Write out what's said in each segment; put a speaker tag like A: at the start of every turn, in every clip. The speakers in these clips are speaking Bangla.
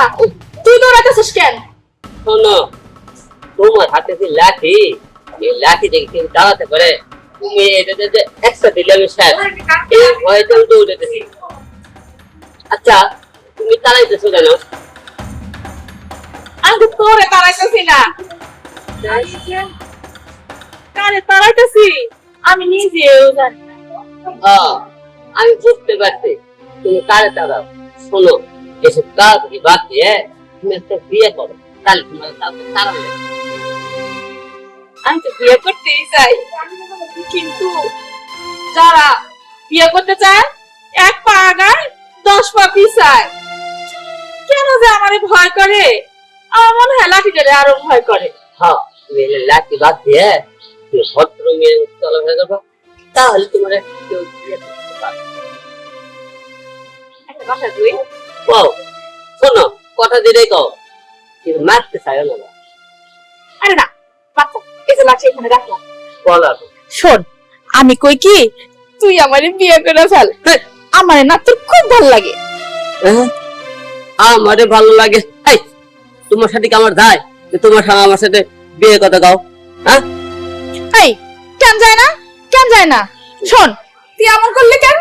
A: দাঁড়া, তুই দৌড়াতেছিস কেন?
B: শোনো, তোমার হাতে যে লাঠি, এই লাঠি দেখে কেউ দাঁড়াতে পারে? তুমি এটা যে একটা দিলে আমি শেষ, এই ভয়তে আমি দৌড়াতেছি। আচ্ছা, তুমি তাড়াইতেছো কেন?
A: আমি তো তোরে তাড়াইতেছি না, কারে তাড়াইতেছি আমি নিজেও জানি না।
B: আমি বুঝতে পারছি তুমি কারে তাড়াও। শোনো, এসব কাজ বাদ দিয়ে তুমি একটা বিয়ে করো, তাহলে তোমার কাউকে তাড়াবে।
A: আমি তো বিয়ে করতেই চাই, কিন্তু যারা বিয়ে করতে চায় 1 পা আগায় 10 পা পিছায়। কেন যে আমারে ভয় করে? আমার মনে হয় লাঠিটারে আরো ভয় করে।
B: হ্যাঁ, তুমি লাঠি বাদ দিয়ে তুমি ভদ্র মেয়ে চলাফেরা করবো, তাহলে তোমার কেউ বিয়ে করতে পারবে।
A: একটা কথা তুই
B: কও, শোনো, কথা দিলেই কও, কিন্তু মারতে চাই না।
A: আরে না বাচ্চা, এই যে লাঠি এখানে রাখলাম।
B: বলো
A: শোন, আমি কই কি তুই আমারে বিয়ে করে ফেল, আমারে না তোর খুব ভালো লাগে।
B: আমারে ভালো লাগে? এই, তোমার সাথে কি আমার যায় যে তোমার সাথে আমার সাথে বিয়ে কথা গাও? হ্যাঁ,
A: এই কেন যায় না, কেন যায় না? শোন, তুই এমন করলে কেন?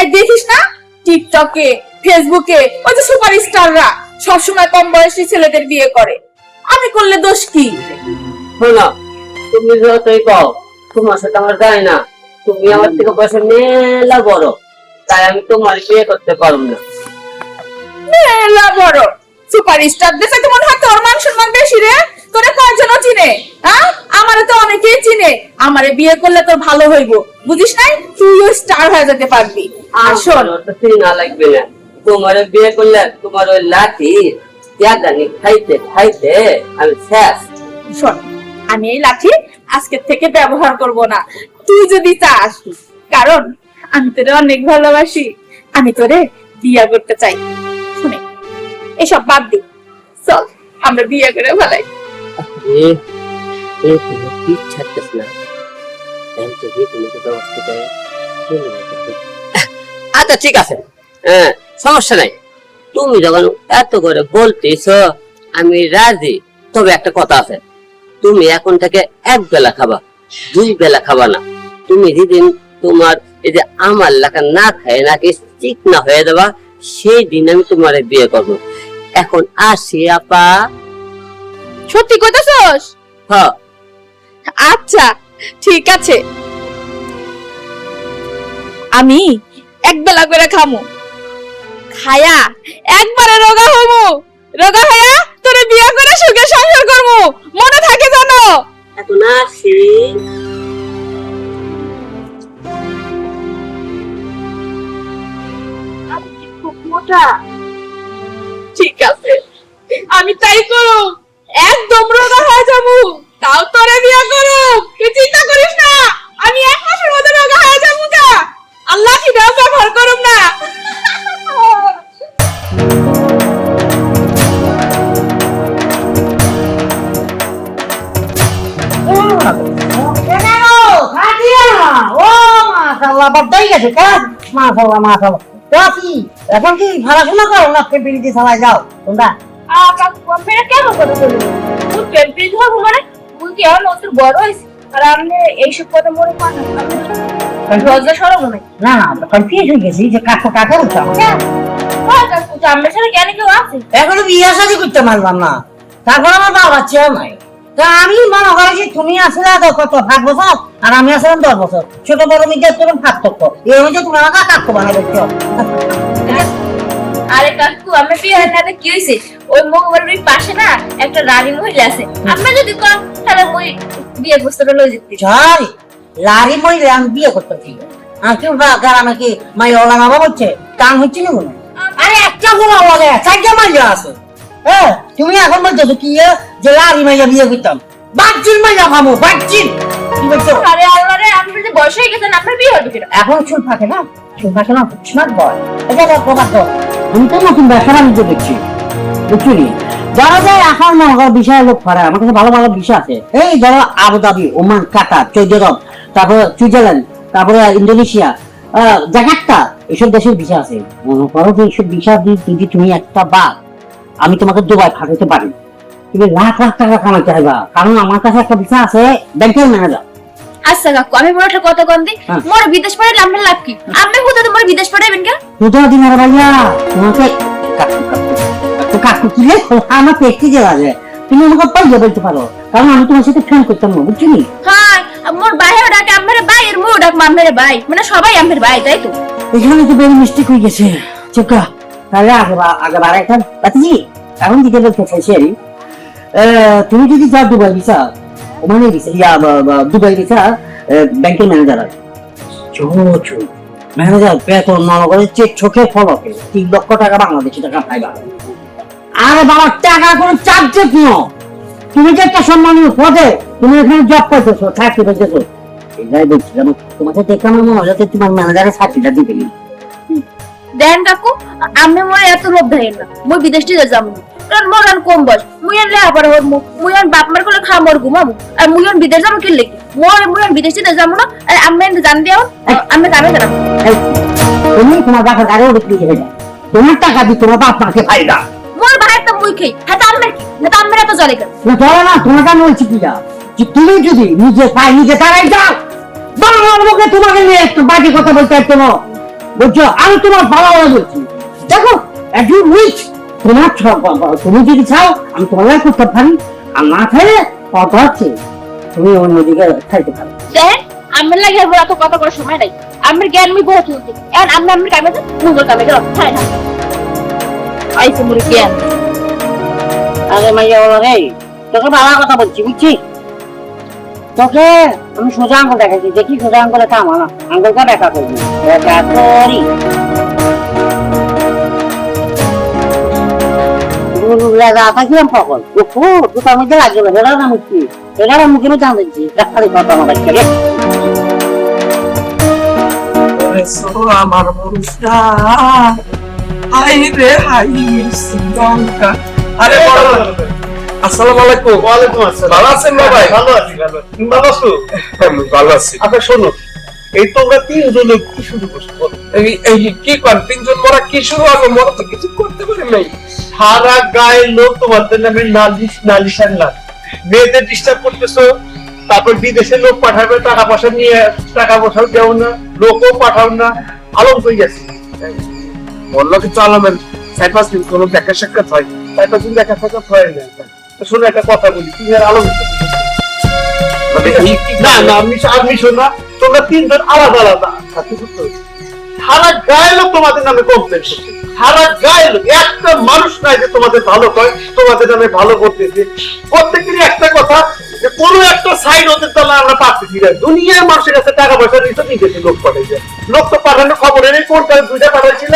A: এই দেখিস না টিকটকে, ফেসবুকে ওই যে সুপারস্টাররা সবসময় কম বয়সী ছেলেদের বিয়ে করে, আমি করলে দোষ কি?
B: শোনো, তুমি যতই কও তোমার সাথে আমার যায় না, তুমি আমার থেকে বয়সে মেলা বড়, তাই আমি তোমার বিয়ে করতে পারবো না।
A: মেলা বড় সুপারস্টার দেশে তো মনে হয় তোর মান সম্মান বেশি রে। তোরে কয়জন চিনে? হ্যাঁ, আমারে তো অনেকেই চিনে। আমারে বিয়ে করলে তোর ভালো হইব, বুঝিস নাই? তুইও স্টার হয়ে যেতে পারবি। আর শোন,
B: না লাগবে না, তোমার বিয়ে করলে তোমার ওই লাঠি জানি খাইতে খাইতে আমি শেষ।
A: শোন, আমি এই লাঠি আজকে থেকে ব্যবহার করব না, তুই যদি চাস, কারণ আমি তোরে অনেক ভালোবাসি, আমি তোরে বিয়ে করতে চাই। শুনে এসব বাদ দি, চল আমরা বিয়ে করে ফেলাই।
B: আচ্ছা ঠিক আছে, সমস্যা নাই, তুমি যখন এত করে বলতেছ আমি রাজি। তবে একটা কথা আছে, তুমি এখন থেকে 1 বেলা খাবা, 2 বেলা খাবা না। তুমি যেদিন তোমার এই যে আমার লেখা না খায় নাকি চিকনা হয়ে যাবা, সেই দিন আমি তোমার বিয়ে করবো। এখন আসি আপা।
A: সত্যি কইতাছস?
B: হ্যাঁ।
A: আচ্ছা ঠিক আছে, আমি 1 বেলা করে খামু, খায়া একবারে রোগা হমু, রোগা হইয়া তোরে বিয়ে করে সুখে সংসার করমু, মনে থাকে জানো?
B: এখন আসি।
A: খুব মোটা, ঠিক আছে আমি তাই করু, একদম রোগা হয়ে যাবো, তাও তোরে বিয়ে করু, তুই চিন্তা করিস না, আমি 1 মাসের মধ্যে রোগা হয়ে যাবো। যা, আল্লাহ কি দাও ব্যবহার করুম না।
C: এখন কি পড়াশোনা করো না ফেব্রিটি চালাই যাও তোমরা?
A: আর আমি এইসব কথা মনে করেন লজ্জা সরম নাই।
C: না না কনফিউজ হয়ে গেছি যে কাকু কাকে উঠাম।
A: আমার সাথে কেন কেউ আছে?
C: এখনো বিয়ে শাদী করতে পারলাম না, তারপর আমার বাবা চেয়েও নাই। তা আমি মনে করেছি তুমি আসলে কত 5 বছর আর আমি আসলাম 10 বছর, ছোট বড় মিডিয়ার তোর পার্থক্য এই অনুযায়ী তুমি আমাকে কাকু বানাই দেখছো।
A: আরে কাকু, আমার বিয়ে হয় না কি হয়েছে? ওই মগবাড়ির পাশে না একটা রানী মহিলা আছে, আমরা যদি কম তাহলে ওই বিয়ে প্রস্তাবটা লয়ে যেতে।
C: সরি, লারি মহিলা আমি বিয়ে করতে চাই। আর কি গ্রামে কি মাই ওলা বাবা হচ্ছে টান হচ্ছে না মনে? আরে একটা বলা বলে 4টা মাইয়া আছে। হ্যাঁ, তুমি এখন বলছো কি যে লারি মাইয়া বিয়ে করতাম? বাচ্চির মাইয়া ভাবো, বাচ্চির কি বলছো?
A: আরে আল্লাহ রে, আপনি যে বয়স হয়ে গেছেন, আপনার বিয়ে হবে কিনা?
C: এখন চুল থাকে না, চুল থাকে না, স্মার্ট বয়। এটা প্রকাশ কর, আমি তো নতুন ব্যবসা বাণিজ্য দেখছি, বুঝলি? যারা যায় আসার মনে করো বিষয় লোক করে, আমার কাছে ভালো ভালো বিষয় আছে। এই ধরো আবুধাবি, ওমান, কাতার, সৌদি আরব, তারপরে সুইজারল্যান্ড, তারপরে ইন্দোনেশিয়া, জাকার্তা, এসব দেশের বিষয় আছে। মনে করো যে এইসব বিষয় যদি তুমি একটা বাদ আমি তোমাকে দুবাই পাঠাতে পারি, তুমি লাখ লাখ টাকা কামাইতে হবে, কারণ আমার কাছে একটা ভিসা আছে ব্যাংকের ম্যানেজার।
A: আচ্ছা কাকু, আমি বড় একটা কথা কন দি,
C: হ্যাঁ।
A: মোর বিদেশ পাঠাইলে আপনার লাভ কি? আপনি কোথা তোমার বিদেশ পাঠাইবেন কেন?
C: দুটো দিনের ভাইয়া তোমাকে কাকু কাকু কাকু কাকু কি রে, আমার পেটে যাওয়া যায়, তুমি আমাকে পাইয়ে বলতে পারো, কারণ আমি তোমার সাথে ফ্রেন্ড করতাম না, বুঝছি?
A: হ্যাঁ, মোর ভাইও ডাকে আম্মেরে ভাই, আর মোর ডাক মাম্মেরে ভাই, মানে সবাই আম্মের ভাই, তাই তো?
C: এখানে তো বেশি মিস্টেক হয়ে গেছে। চুকা তাহলে আগে বার একটা বাতিজি এখন দিতে বলতে চাইছি আমি, তুমি যদি যাও দুবাই ভিসা, ওমানে ভিসা দুবাই ভিসা ব্যাংকের ম্যানেজার আছে, ম্যানেজার বেতন মনে করে চোখে ফলকে 3 লক্ষ টাকা বাংলাদেশি টাকা পাইবা। আরে বাবা, টাকা কোনো চার্জেস নয়, তুমি যে একটা সম্মানীয় পদে তুমি এখানে জব করতেছো, চাকরি করতেছো, এটাই বলছিলাম তোমাকে দেখে আমার মনে হচ্ছে তোমার ম্যানেজারের চাকরিটা দিবে।
A: দেন কাকু, আমি মোর এত লোভ ধরেন না, মুই বিদেশ টিতে যাবো না, কারণ মোর আর কম বয়স, মুই আর লেহাপড়া হরমু, মুই আর বাপ মার কোলে খামর ঘুমামু, আর মুই আর বিদেশ যাবো কি লেগে? মুই আর বিদেশ টিতে যাবো না, আর আমি জান দিও আমি কামে জানাবো।
C: এই, তুমি তোমার বাপের গাড়ি বিক্রি করে দাও, তোমার টাকা দিয়ে তোমার বাপ মাকে ফায়দা।
A: মোর ভাই তো মুই খাই, হ্যাঁ তো আম্মের কি? না তো আম্মের এত জলে কেন?
C: না চলো না, তোমার কেন বলছি কি যা, যে তুমি যদি নিজে পায়ে নিজে দাঁড়াই যাও, বাংলার লোকে তোমাকে নিয়ে একটু বাজে কথা বলতে একটু না, বুঝছো? আমি তোমার ভালো বলছি, দেখো একজন উইচ তোমার তুমি যদি চাও আমি তোমার করতে পারি, আর না খাইলে কথা হচ্ছে তুমি অন্যদিকে খাইতে পারো।
A: দেন আম্মের লাগে এত কথা করার সময় নাই, আম্মের জ্ঞান আমি বহুত শুনছি, এখন আম্মের কামে যান, মুগল কামে গেল, হ্যাঁ না আইসে মোর জ্ঞান।
C: আরে মাইয়া বলো রে, তোকে ভালো কথা বলছি, বুঝছি? তোকে আমি সোজা আঙ্গুল দেখাচ্ছি, দেখি সোজা আঙ্গুলে থামা না, আঙ্গুলটা দেখা করবি, দেখা করি থাকলাম সকল দুটার মধ্যে লাগবে, এটার নাম কি? এটার মুখে জানতেছি ডাক্তারি কথা আমার কাছে রে।
D: আমার মরুষা হাই রে হাই মিষ্টি লঙ্কা। আরে বড় আসসালামু আলাইকুম।
E: ওয়ালাইকুম আসসালাম।
D: ভালো আছেন ভাই?
E: ভালো আছি, ভালো। তুমি ভালো আছো?
D: আমি ভালো আছি।
E: আচ্ছা শোনো, এই তোমরা তিনজনে কি শুরু করছো বলো?
D: এই কি কর তিনজন মোরা কি শুরু হবে? মোরা তো কিছু করতে পারি নাই।
E: সারা গায়ের লোক তোমাদের নামে নালিশান লাগ, মেয়েদের ডিস্টার্ব করতেছো, তারপর বিদেশে লোক পাঠাবে, টাকা পয়সা নিয়ে টাকা পয়সাও দেও না, লোকও পাঠাও না, আলম হয়ে গেছে।
D: বললো কি চলবেন 4-5 দিন কোনো দেখা সাক্ষাৎ হয়,
E: তাই তো তুমি দেখা সাক্ষাৎ হয় না। তো শোনো একটা কথা বলি, তুমি আর আলম
D: মানে কি
E: না না আমি শোনা, তোমরা তিনজন আলাদা আলাদা থাকতে করতে হবে। সারা গায়ের লোক তোমাদের নামে কমপ্লেন করছে, সারা গায়ের লোক, একটা মানুষ নাই যে তোমাদের ভালো হয়, তোমাদের নামে ভালো করতেছে। প্রত্যেকেরই একটা কথা যে কোনো একটা সাইড ওদের তাহলে আমরা পাচ্ছি না, দুনিয়ার মানুষের কাছে টাকা পয়সা দিতে নিজেকে লোক পাঠাই যায়, লোক তো পাঠানোর খবর নেই, কোনটা দুইটা পাঠাইছিল,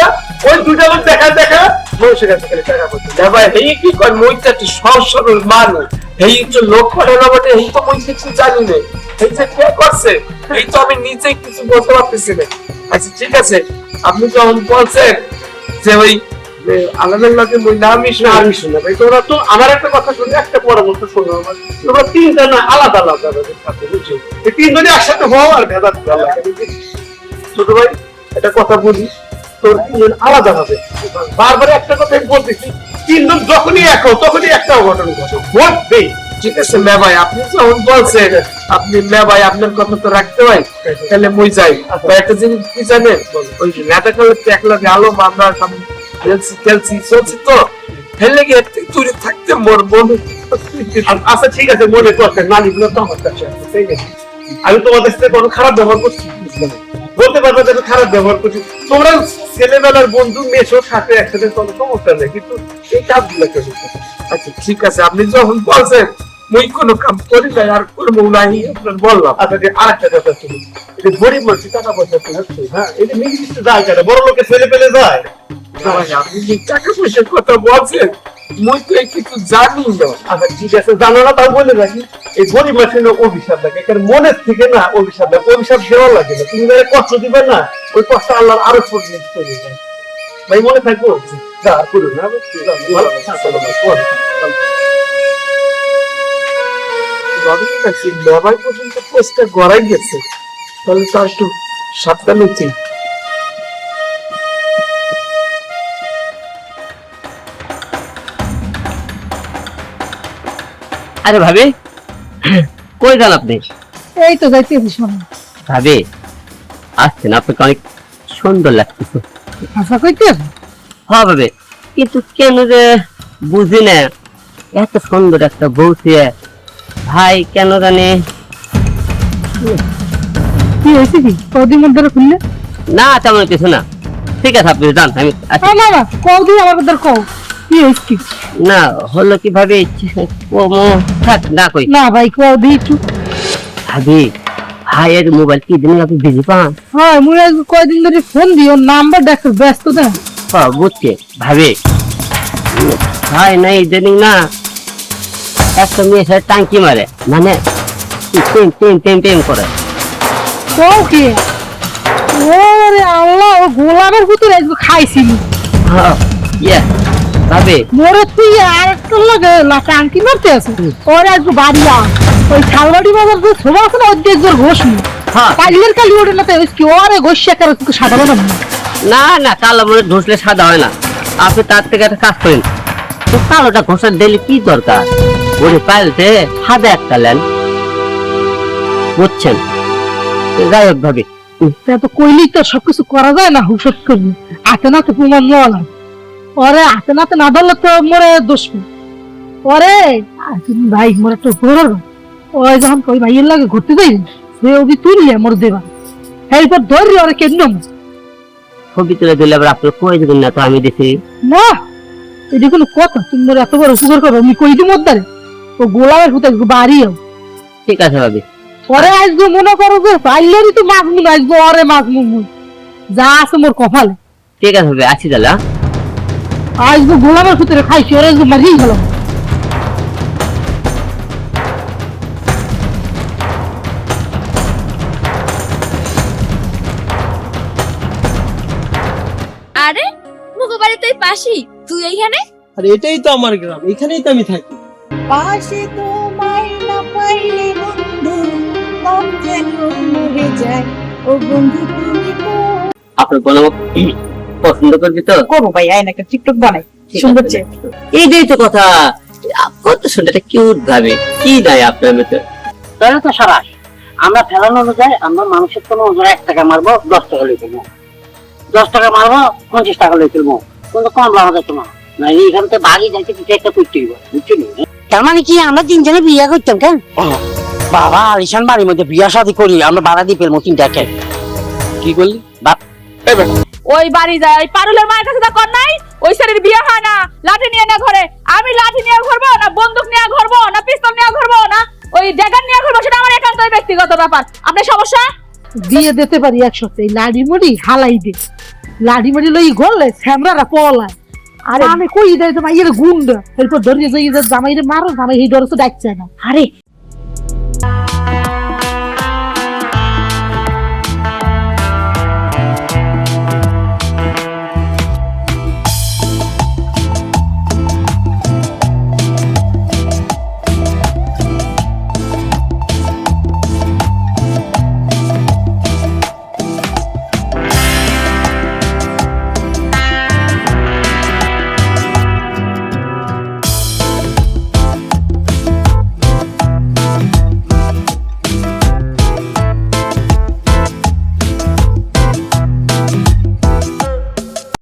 E: ওই দুইটা লোক দেখা দেখা মানুষের কাছে খালি টাকা পয়সা।
D: ভাই এই কি কর, মইটা একটু সহজ সরল মানুষ, এই তো লোক পাঠানো বটে, এই তো মই কিছু জানি না, এই যে কে করছে এই তো আমি নিজে কিছু বলতে পারতেছি না। আচ্ছা ঠিক আছে, আপনি যখন বলছেন যে ওই আলামের লোকে মই নামই
E: না আমি শুনে ভাই, তোমরা তো আমার একটা কথা শুনে একটা পরামর্শ শোনো আমার, তোমরা তিনজন আলাদা আলাদা থাকো, বুঝছো? এই তিনজনই একসাথে হও আর ভেদাত ভালো লাগে। ছোট ভাই একটা কথা বলি, তোর তিনজন আলাদা হবে, বারবার একটা কথাই বলতেছি, তিনজন যখনই এক হও তখনই একটা অঘটন ঘটে, ঘটবেই।
D: ঠিক আছে মে ভাই, আপনি যখন বলছেন, আপনি মে ভাই আপনার কথা তো রাখতে হয়, তাহলে মই যাই। ভাই একটা জিনিস কি জানেন, ওই নেতা কালে একলা গেল, আমরা খেলছি চলছি তো, হেলে গিয়ে দূরে থাকতে মোর মনে।
E: আচ্ছা ঠিক আছে, মনে করতে নানিগুলো তো আমার কাছে আছে, ঠিক আছে? আমি তোমাদের সাথে কোনো খারাপ ব্যবহার করছি বলতে পারবো যে আমি খারাপ ব্যবহার করছি, তোমরা ছেলেবেলার বন্ধু মেশো, সাথে একসাথে কোনো সমস্যা নেই, কিন্তু এই কাজগুলো কেন?
D: আচ্ছা ঠিক আছে, আপনি যখন বলছেন মই কোনো কাম করি নাই আর করবো নাই, আপনার বললাম।
E: আচ্ছা যে আরেকটা কথা শুনি, এটা গরিব মানুষ টাকা পয়সা হচ্ছে, হ্যাঁ এটা নির্দিষ্ট যায় কেন, বড় লোকে ছেলে পেলে যায়।
D: ভাই, আপনি যে টাকা পয়সার কথা বলছেন মই তো এই কিছু জানি না।
E: আচ্ছা ঠিক আছে, জানো না তাও বলে রাখি, এই গরিব মানুষের অভিশাপ লাগে, কারণ মনের থেকে না অভিশাপ লাগে, অভিশাপ দেওয়া লাগে না, তুমি যারা কষ্ট দিবে না ওই কষ্ট আল্লাহর আরো পরিণত করে যায়। ভাই মনে থাকবো, যা আর করুন না, ভালো
D: লেবাই পর্যন্ত পোস্টটা গড়াই গেছে, তাহলে তো একটু সাবধান উচিত।
B: আরে ভাবি, কই যান আপনি?
C: এই তো যাইতেছি শোনো।
B: ভাবি আসছেন, আপনাকে অনেক সুন্দর লাগতেছে।
C: আশা কইতে
B: হ্যাঁ ভাবি, কিন্তু কেন যে বুঝি না, এত সুন্দর একটা বউ ছিয়ে ভাই কেন জানি।
C: কি হয়েছে কি কদিন মধ্যে খুললে?
B: না তেমন কিছু না, ঠিক আছে আপনি যান, আমি আছি।
C: না না কদিন আমার মধ্যে কও কি হয়েছে কি?
B: না হলো কি ভাবি, থাক না কই।
C: না ভাই কদিন একটু।
B: ভাবি ভাইয়ের মোবাইল কি দিন আপনি বিজি পান?
C: হ্যাঁ মুই আজ কয়দিন ধরে ফোন দিও, নাম্বার দেখো ব্যস্ত না।
B: হ্যাঁ বুঝছি ভাবি, ভাই নাই ইদানিং না একটা মেয়ের সাথে টাঙ্কি মারে, মানে টেম টেম টেম টেম করে।
C: কও কি? ওরে আল্লাহ, ও গোলামের ভিতরে আজকে খাইছিলি।
B: হ্যাঁ ইয়ে ভাবি,
C: মোরে তুই আর একটা লাগে টাঙ্কি মারতে আছে। ওরে আজকে বাড়ি আ, ওই শালবাড়ি বাজার যে শোভা আছে না, ওই একজন ঘোষ নি
B: হ্যাঁ
C: কালিয়ার কালি ওঠে না, তাই কি ওরে ঘষিয়া করে তুই সাধারণ না।
B: না না, কালো মনে ঘষলে সাদা হয় না। আপনি তার থেকে একটা কাজ করেন, তো কালোটা ঘষার দিলে কি দরকার, ওরে পাইলতে সাদা একটা লেন, বুঝছেন? যাই হোক ভাবি,
C: তা তো কইলেই তো সবকিছু করা যায় না, হুসত করবি হাতে নাতে প্রমাণ নেওয়া লাগে। ওরে হাতে নাতে না ধরলে তো মোরে দোষ নেই। ওরে ভাই মোরে তো ঘোর, ওই যখন ওই ভাইয়ের লাগে ঘুরতে যাই সে অবধি তুললে মোর দেবা, এরপর ধরি ওরে কেন
B: ছবি তুলে দিলে আবার আপনার কই দেবেন না, তো আমি দেখি।
C: না এটা কোনো কথা? তুমি মোর এত বড় উপকার করো, আমি কই দিই মদ্দারে ও গোলামের হুতে বাড়িও।
B: ঠিক আছে ভাবি।
C: পরে আসবো মনে করো যে পাইলেরই তো মাছমুন আসবো, ওরে মাছমুন যা আছে মোর কপালে।
B: ঠিক আছে ভাবি, আসি তাহলে।
C: আসবো গোলামের ভিতরে খাইছি, ওরে আসবো মারিয়ে গেলাম।
A: আরে মুগো বাড়ি তো এই পাশেই, তুই এইখানে?
F: আর এটাই তো আমার গ্রাম, এখানেই তো আমি থাকি।
G: পাশে তোমায় না পাইলে বন্ধু মন যেন মরে যায়, ও বন্ধু তুমি
B: আপনার কোনো পছন্দ করবি তো?
G: করো ভাই, আয় না একটা টিকটক বানাই
B: ঠিক
G: সুন্দর
B: আছে।
G: চেয়ে।
B: এইটাই তো কথা, কত সুন্দর একটা কিউট ভাবে, কি নাই আপনার মতো?
C: তাহলে তো সারাস আমরা ফেলানো অনুযায়ী আমরা মানুষের কোনো ওজন 1 টাকা মারবো 10 টাকা লই ফেলবো, 10 টাকা মারবো 50 টাকা লই ফেলবো, কিন্তু কম লাভ যাইতো না। না এইখান থেকে বাড়ি যাইতে কিছু একটা করতে হইব, বুঝছো? তার মানে কি আমরা তিনজনে বিয়ে করতাম কেন? বাবা আলিশান বাড়ির মধ্যে বিয়া শাদী করি আমরা ভাড়া দিয়ে ফেলবো 3টাকে।
F: কি বললি?
A: ওই বাড়ি যায় পারুলের মায়ের কাছে তা কর নাই, ওই ছেলের বিয়ে হয় না, লাঠি নিয়ে না ঘরে। আমি লাঠি নিয়ে ঘুরবো না, বন্দুক নিয়ে ঘুরবো না, পিস্তল নিয়ে ঘুরবো না, ওই ড্যাগার নিয়ে ঘুরবো, সেটা আমার একান্ত ব্যক্তিগত ব্যাপার। আপনার সমস্যা?
C: দিয়ে দিতে পারি 1 সপ্তাহে লাড়ি মুড়ি হালাই দে, লাড়ি মুড়ি লই গলে স্যামরারা পলায়। আরে আমি কই দেই তো মাইয়ের গুন্ডা, এরপর ধরিয়ে যাই যে জামাইরে মারো, জামাই এই ডরে তো ডাকছে না।
G: আরে